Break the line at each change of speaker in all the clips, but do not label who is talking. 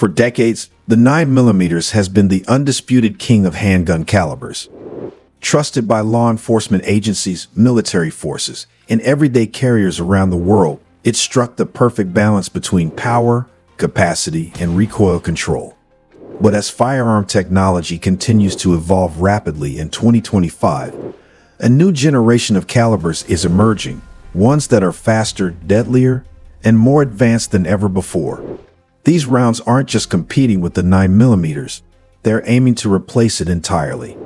For decades, the 9mm has been the undisputed king of handgun calibers. Trusted by law enforcement agencies, military forces, and everyday carriers around the world, it struck the perfect balance between power, capacity, and recoil control. But as firearm technology continues to evolve rapidly in 2025, a new generation of calibers is emerging, ones that are faster, deadlier, and more advanced than ever before. These rounds aren't just competing with the 9mm, they're aiming to replace it entirely.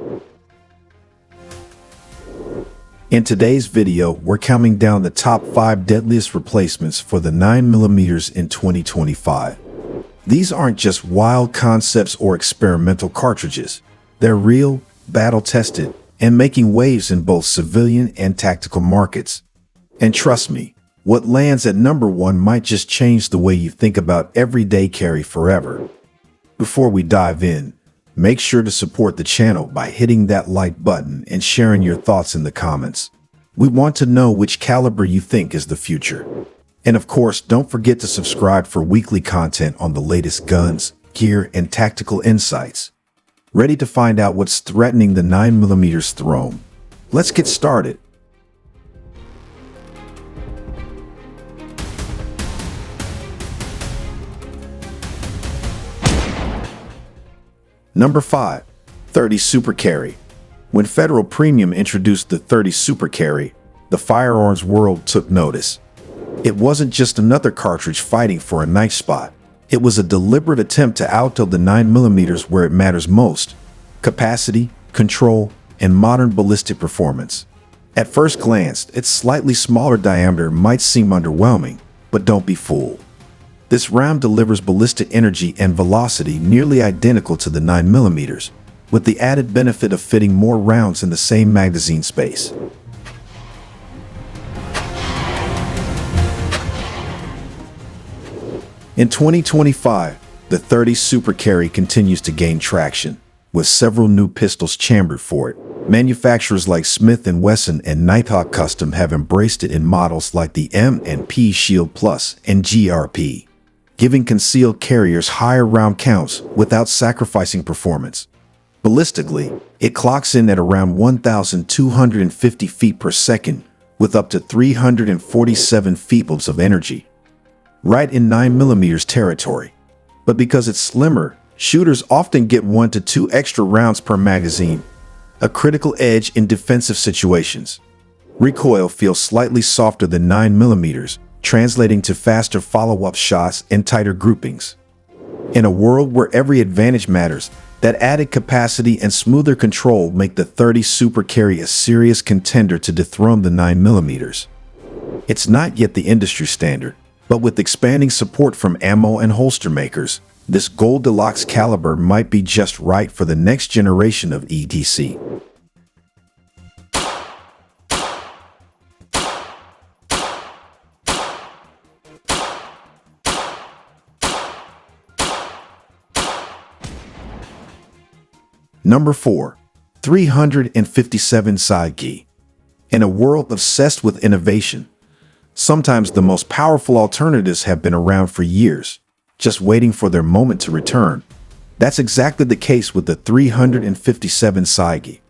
In today's video, we're counting down the top 5 deadliest replacements for the 9mm in 2025. These aren't just wild concepts or experimental cartridges. They're real, battle-tested, and making waves in both civilian and tactical markets. And trust me, what lands at number 1 might just change the way you think about everyday carry forever. Before we dive in, make sure to support the channel by hitting that like button and sharing your thoughts in the comments. We want to know which caliber you think is the future. And of course, don't forget to subscribe for weekly content on the latest guns, gear, and tactical insights. Ready to find out what's threatening the 9mm throne? Let's get started. Number 5. 30 Super Carry. When Federal Premium introduced the 30 Super Carry, the firearms world took notice. It wasn't just another cartridge fighting for a nice spot. It was a deliberate attempt to outdo the 9mm where it matters most: capacity, control, and modern ballistic performance. At first glance, its slightly smaller diameter might seem underwhelming, but don't be fooled. This round delivers ballistic energy and velocity nearly identical to the 9mm, with the added benefit of fitting more rounds in the same magazine space. In 2025, the 30 Super Carry continues to gain traction, with several new pistols chambered for it. Manufacturers like Smith & Wesson and Nighthawk Custom have embraced it in models like the M&P Shield Plus and GRP, giving concealed carriers higher round counts without sacrificing performance. Ballistically, it clocks in at around 1,250 feet per second, with up to 347 feet of energy. Right in 9mm territory. But because it's slimmer, shooters often get 1 to 2 extra rounds per magazine, a critical edge in defensive situations. Recoil feels slightly softer than 9mm, translating to faster follow-up shots and tighter groupings. In a world where every advantage matters, that added capacity and smoother control make the 30 Super Carry a serious contender to dethrone the 9mm. It's not yet the industry standard, but with expanding support from ammo and holster makers, this Goldilocks caliber might be just right for the next generation of EDC. Number 4. 357 Side Key. In a world obsessed with innovation, sometimes the most powerful alternatives have been around for years, just waiting for their moment to return. That's exactly the case with the 357 Saigi.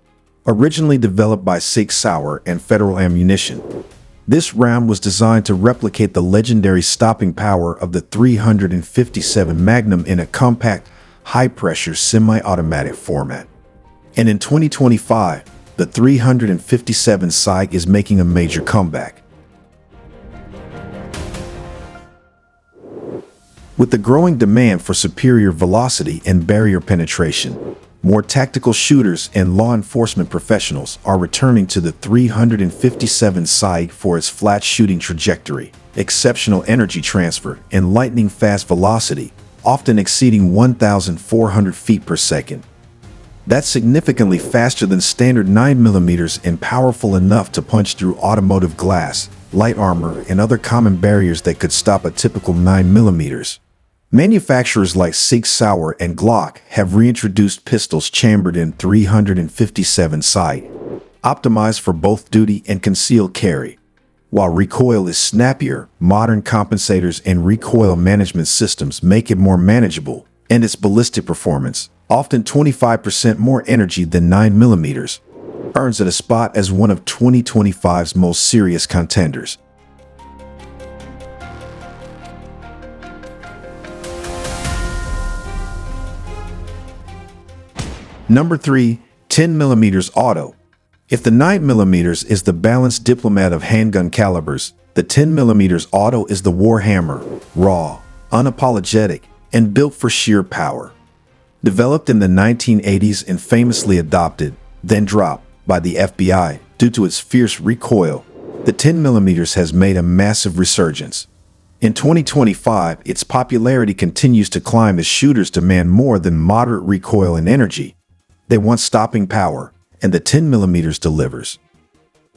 Originally developed by Sig Sauer and Federal Ammunition, this round was designed to replicate the legendary stopping power of the 357 Magnum in a compact, high-pressure semi-automatic format. And in 2025, the 357 Saig is making a major comeback. With the growing demand for superior velocity and barrier penetration, more tactical shooters and law enforcement professionals are returning to the 357 Saig for its flat shooting trajectory, exceptional energy transfer, and lightning-fast velocity, often exceeding 1,400 feet per second. That's significantly faster than standard 9mm and powerful enough to punch through automotive glass, light armor, and other common barriers that could stop a typical 9mm. Manufacturers like Sig Sauer and Glock have reintroduced pistols chambered in 357 sight, optimized for both duty and concealed carry. While recoil is snappier, modern compensators and recoil management systems make it more manageable, and its ballistic performance, often 25% more energy than 9mm, earns it a spot as one of 2025's most serious contenders. Number 3. 10mm Auto. If the 9mm is the balanced diplomat of handgun calibers, the 10mm Auto is the warhammer, raw, unapologetic, and built for sheer power. Developed in the 1980s and famously adopted, then dropped, by the FBI due to its fierce recoil, the 10mm has made a massive resurgence. In 2025, its popularity continues to climb as shooters demand more than moderate recoil and energy. They want stopping power, and the 10mm delivers.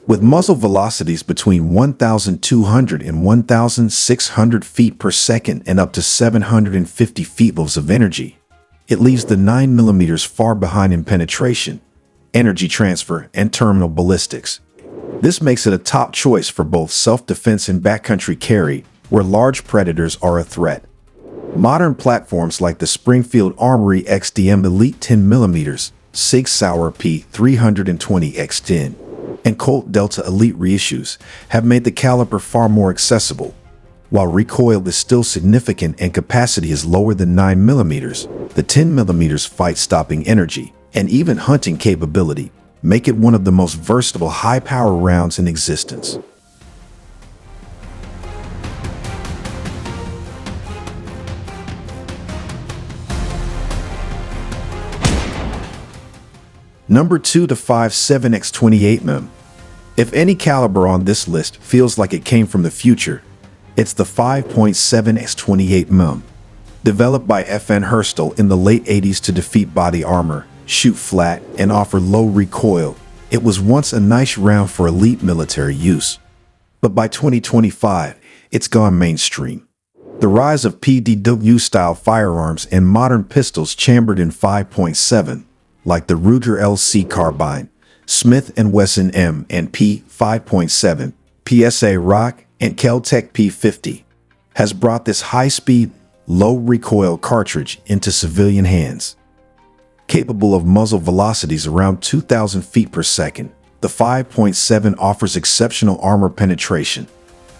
With muzzle velocities between 1,200 and 1,600 feet per second and up to 750 feet of energy, it leaves the 9mm far behind in penetration, energy transfer, and terminal ballistics. This makes it a top choice for both self-defense and backcountry carry, where large predators are a threat. Modern platforms like the Springfield Armory XDM Elite 10mm, Sig Sauer P320 X10, and Colt Delta Elite reissues have made the caliber far more accessible. While recoil is still significant and capacity is lower than 9mm, the 10mm fight-stopping energy and even hunting capability make it one of the most versatile high-power rounds in existence. Number 2 to 5.7x28mm. If any caliber on this list feels like it came from the future, it's the 5.7x28mm. Developed by FN Herstal in the late 80s to defeat body armor, shoot flat, and offer low recoil, it was once a nice round for elite military use. But by 2025, it's gone mainstream. The rise of PDW-style firearms and modern pistols chambered in 5.7, like the Ruger LC carbine, Smith & Wesson M and P 5.7, PSA Rock, and Kel-Tec P50, has brought this high-speed, low-recoil cartridge into civilian hands. Capable of muzzle velocities around 2,000 feet per second, the 5.7 offers exceptional armor penetration,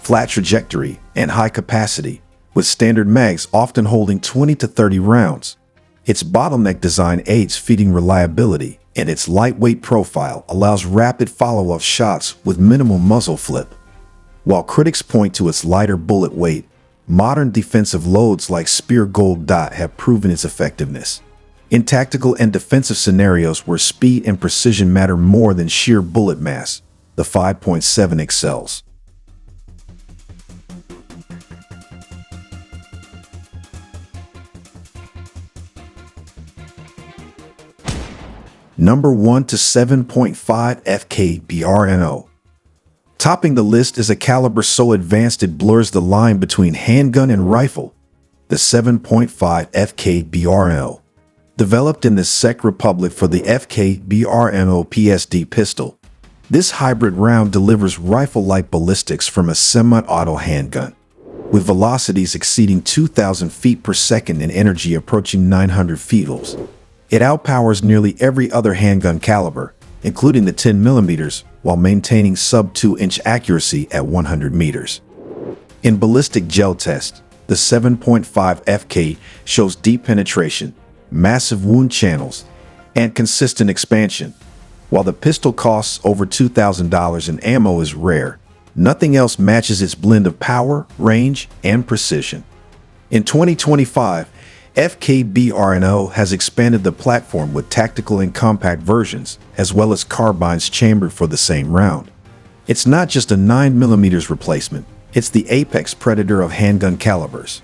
flat trajectory, and high capacity, with standard mags often holding 20 to 30 rounds. Its bottleneck design aids feeding reliability, and its lightweight profile allows rapid follow-up shots with minimal muzzle flip. While critics point to its lighter bullet weight, modern defensive loads like Spear Gold Dot have proven its effectiveness. In tactical and defensive scenarios where speed and precision matter more than sheer bullet mass, the 5.7 excels. Number 1 to 7.5 FK BRNO. Topping the list is a caliber so advanced it blurs the line between handgun and rifle, the 7.5 FK BRNO. Developed in the Czech Republic for the FK BRNO PSD pistol, this hybrid round delivers rifle-like ballistics from a semi-auto handgun, with velocities exceeding 2,000 feet per second and energy approaching 900 feet. It outpowers nearly every other handgun caliber, including the 10mm, while maintaining sub-2-inch accuracy at 100 meters. In ballistic gel test, the 7.5 FK shows deep penetration, massive wound channels, and consistent expansion. While the pistol costs over $2,000 and ammo is rare, nothing else matches its blend of power, range, and precision. In 2025, FK BRNO has expanded the platform with tactical and compact versions, as well as carbines chambered for the same round. It's not just a 9mm replacement, it's the apex predator of handgun calibers.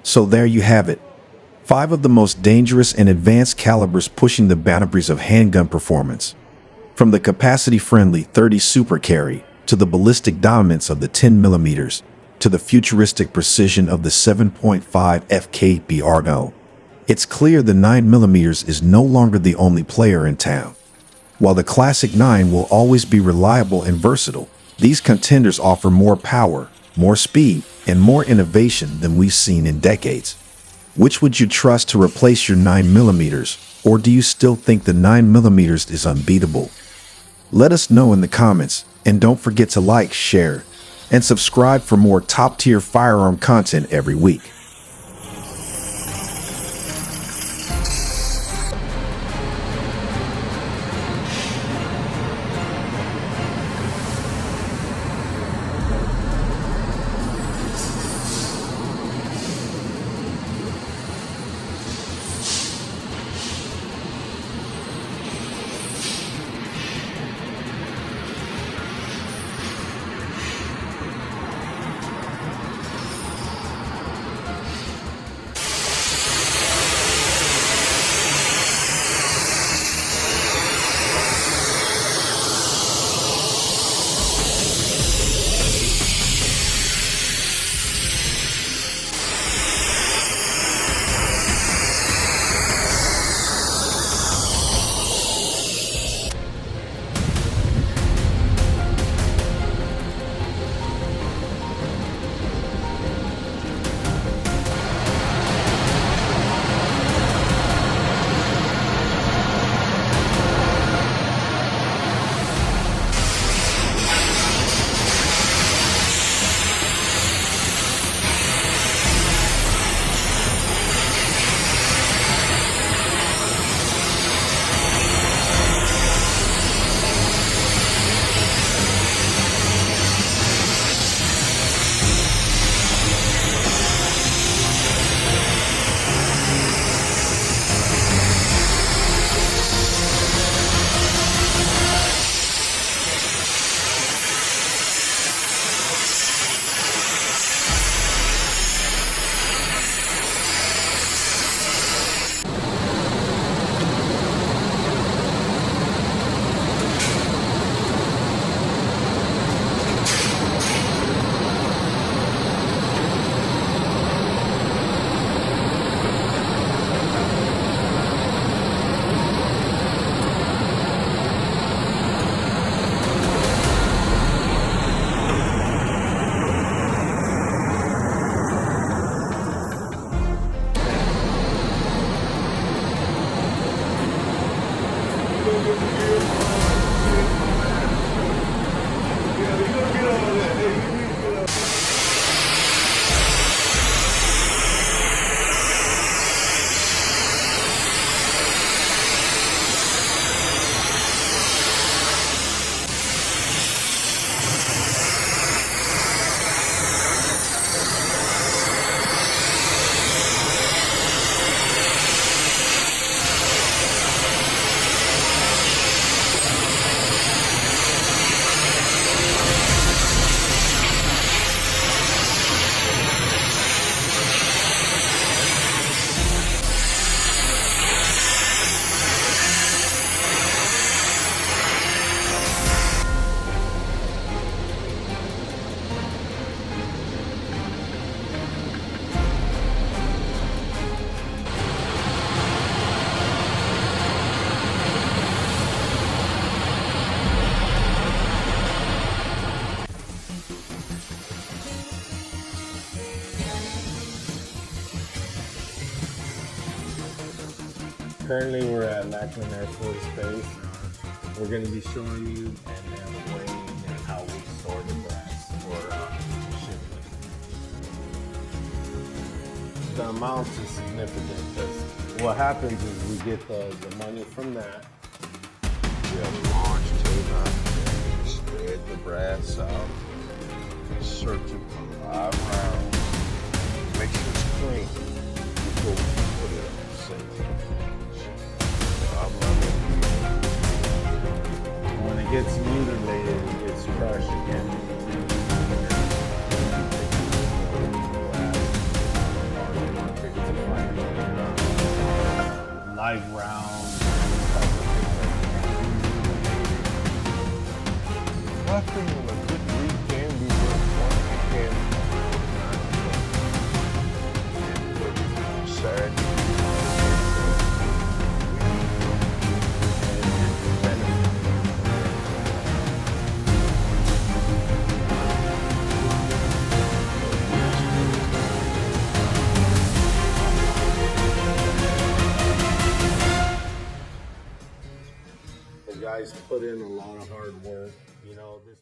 So there you have it. 5 of the most dangerous and advanced calibers pushing the boundaries of handgun performance. From the capacity-friendly 30 Super Carry, to the ballistic dominance of the 10mm, to the futuristic precision of the 7.5 FK BRNO. It's clear the 9mm is no longer the only player in town. While the Classic 9 will always be reliable and versatile, these contenders offer more power, more speed, and more innovation than we've seen in decades. Which would you trust to replace your 9mm, or do you still think the 9mm is unbeatable? Let us know in the comments, and don't forget to like, share, and subscribe for more top-tier firearm content every week.
Currently, we're at Lackland Air Force Base. We're going to be showing you and weighing and how we store the brass for shipment. The amount is significant because what happens is we get the money from that.
We have a launch table, and we spread the brass out, search it for 5 rounds, make sure it's clean before we put it on the sink.
When it gets mutilated, it gets crushed again. Live rounds.
Nothing on a good weekend, we work one weekend. And Saturday.
guys put in a lot of hard work. You know, this